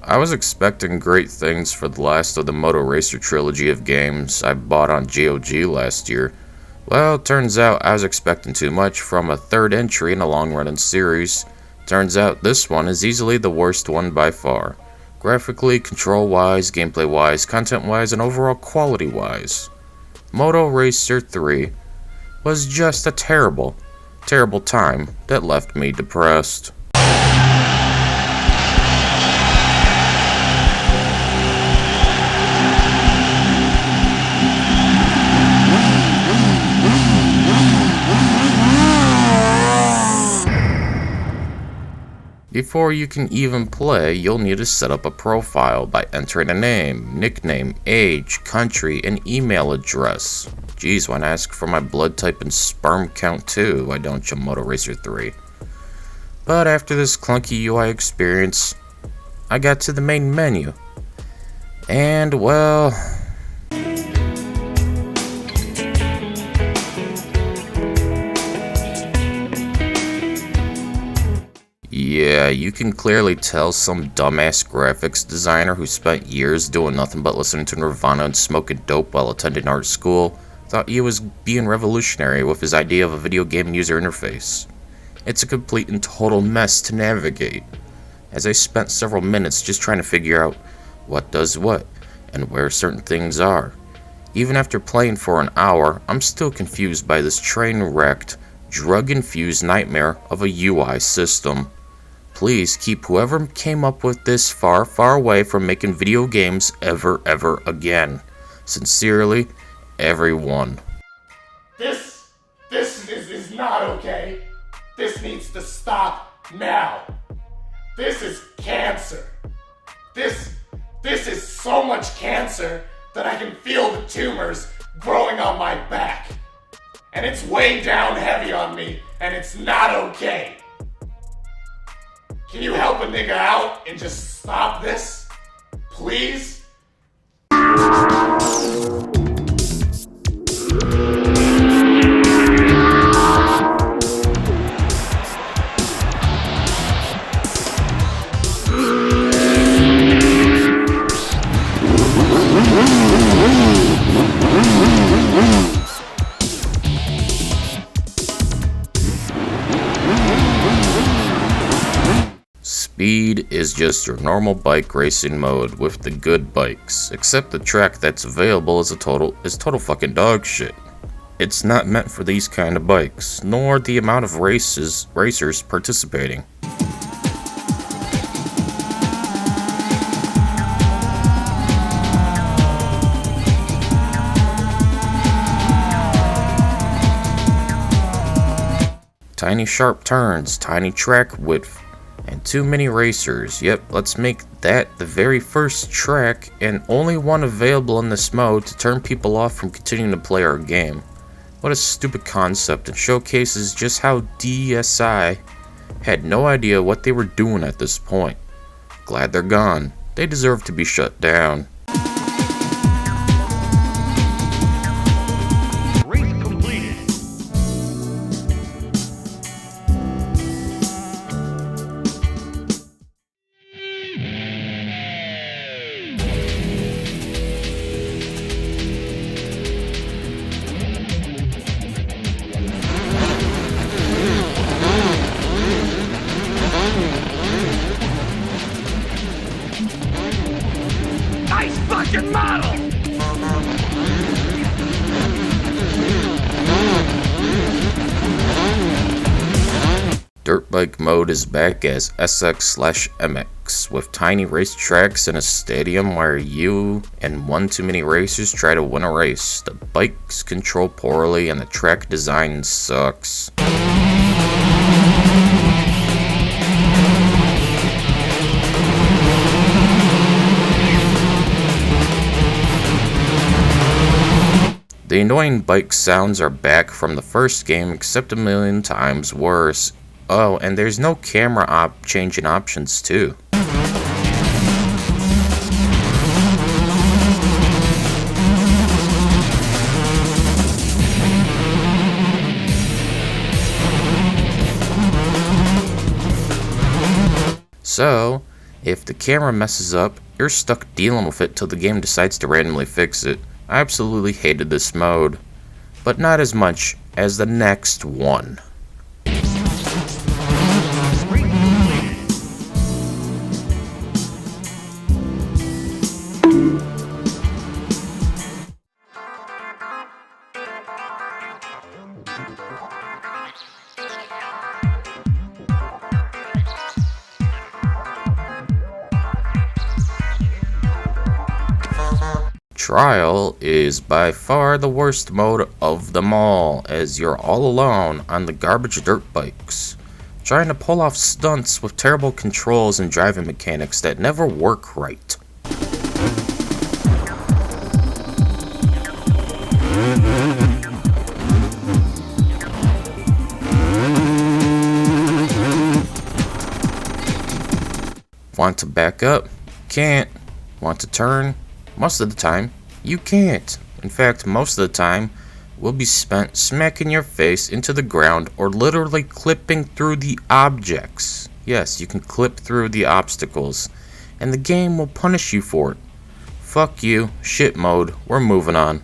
I was expecting great things for the last of the Moto Racer trilogy of games I bought on GOG last year. Well, it turns out I was expecting too much from a third entry in a long-running series. Turns out this one is easily the worst one by far. Graphically, control-wise, gameplay-wise, content-wise, and overall quality-wise. Moto Racer 3 was just a terrible, terrible time that left me depressed. Before you can even play, you'll need to set up a profile by entering a name, nickname, age, country, and email address. Geez, why not ask for my blood type and sperm count too? Why don't you, Moto Racer 3? But after this clunky UI experience, I got to the main menu. And, well... yeah, you can clearly tell some dumbass graphics designer who spent years doing nothing but listening to Nirvana and smoking dope while attending art school thought he was being revolutionary with his idea of a video game user interface. It's a complete and total mess to navigate, as I spent several minutes just trying to figure out what does what and where certain things are. Even after playing for an hour, I'm still confused by this train-wrecked, drug-infused nightmare of a UI system. Please keep whoever came up with this far, far away from making video games ever again. Sincerely, everyone. This is not okay. This needs to stop now. This is cancer. This is so much cancer that I can feel the tumors growing on my back. And it's way down heavy on me, and it's not okay. Can you help a nigga out and just stop this? Please? Speed is just your normal bike racing mode with the good bikes, except the track that's available is total fucking dog shit. It's not meant for these kind of bikes, nor the amount of racers participating. Tiny sharp turns, tiny track width, and too many racers. Yep, let's make that the very first track and only one available in this mode to turn people off from continuing to play our game. What a stupid concept, and showcases just how DSI had no idea what they were doing at this point. Glad they're gone. They deserve to be shut down. Nice fucking model! Dirt bike mode is back as SX/MX, with tiny race tracks in a stadium where you and one too many racers try to win a race. The bikes control poorly and the track design sucks. The annoying bike sounds are back from the first game, except a million times worse. Oh, and there's no camera changing options too. So, If the camera messes up, you're stuck dealing with it till the game decides to randomly fix it. I absolutely hated this mode, but not as much as the next one. Trial is by far the worst mode of them all, as you're all alone on the garbage dirt bikes, trying to pull off stunts with terrible controls and driving mechanics that never work right. Want to back up? Can't. Want to turn? Most of the time, you can't. In fact, most of the time will be spent smacking your face into the ground or literally clipping through the objects. Yes, you can clip through the obstacles, and the game will punish you for it. Fuck you, shit mode, we're moving on.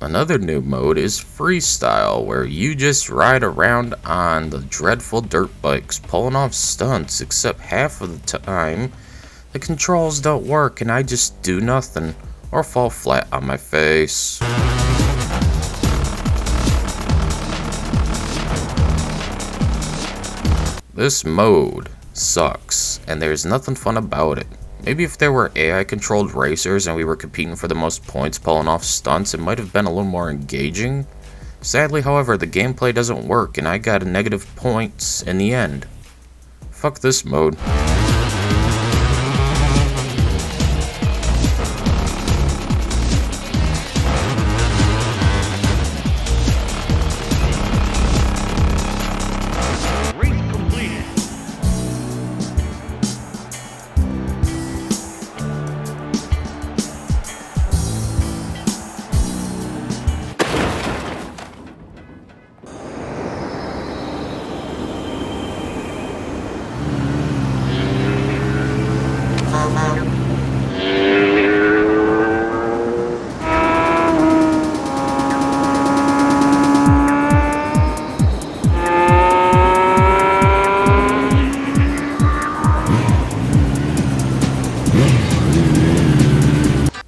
Another new mode is Freestyle, where you just ride around on the dreadful dirt bikes, pulling off stunts, except half of the time the controls don't work and I just do nothing, or fall flat on my face. This mode sucks, and there's nothing fun about it. Maybe if there were AI-controlled racers and we were competing for the most points pulling off stunts, it might have been a little more engaging. Sadly, however, the gameplay doesn't work and I got a negative points in the end. Fuck this mode.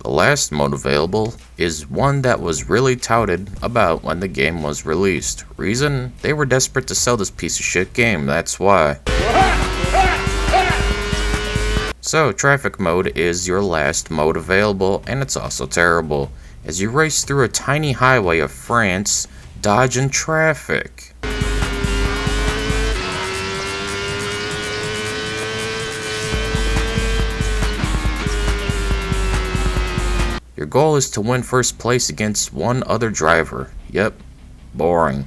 The last mode available is one that was really touted about when the game was released. Reason? They were desperate to sell this piece of shit game, that's why. So, traffic mode is your last mode available, and it's also terrible, as you race through a tiny highway of France, dodging traffic. Your goal is to win first place against one other driver. Yep, boring.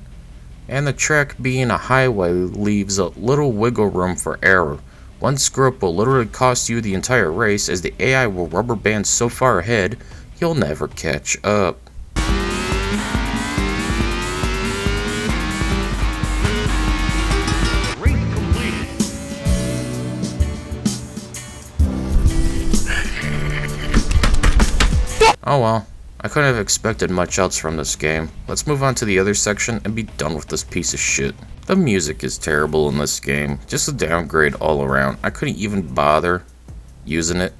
And the track being a highway leaves a little wiggle room for error. One screw up will literally cost you the entire race, as the AI will rubber band so far ahead, you'll never catch up. Oh well, I couldn't have expected much else from this game. Let's move on to the other section and be done with this piece of shit. The music is terrible in this game, just a downgrade all around. I couldn't even bother using it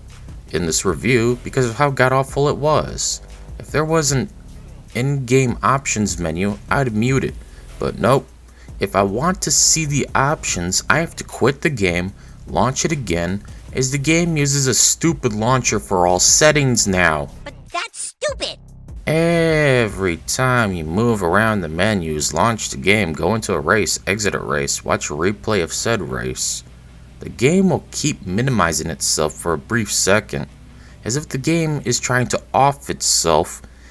in this review because of how god-awful it was. If there was an in-game options menu, I'd mute it, but nope. If I want to see the options, I have to quit the game, launch it again, as the game uses a stupid launcher for all settings now. That's stupid! Every time you move around the menus, launch the game, go into a race, exit a race, watch a replay of said race, the game will keep minimizing itself for a brief second, as if the game is trying to off itself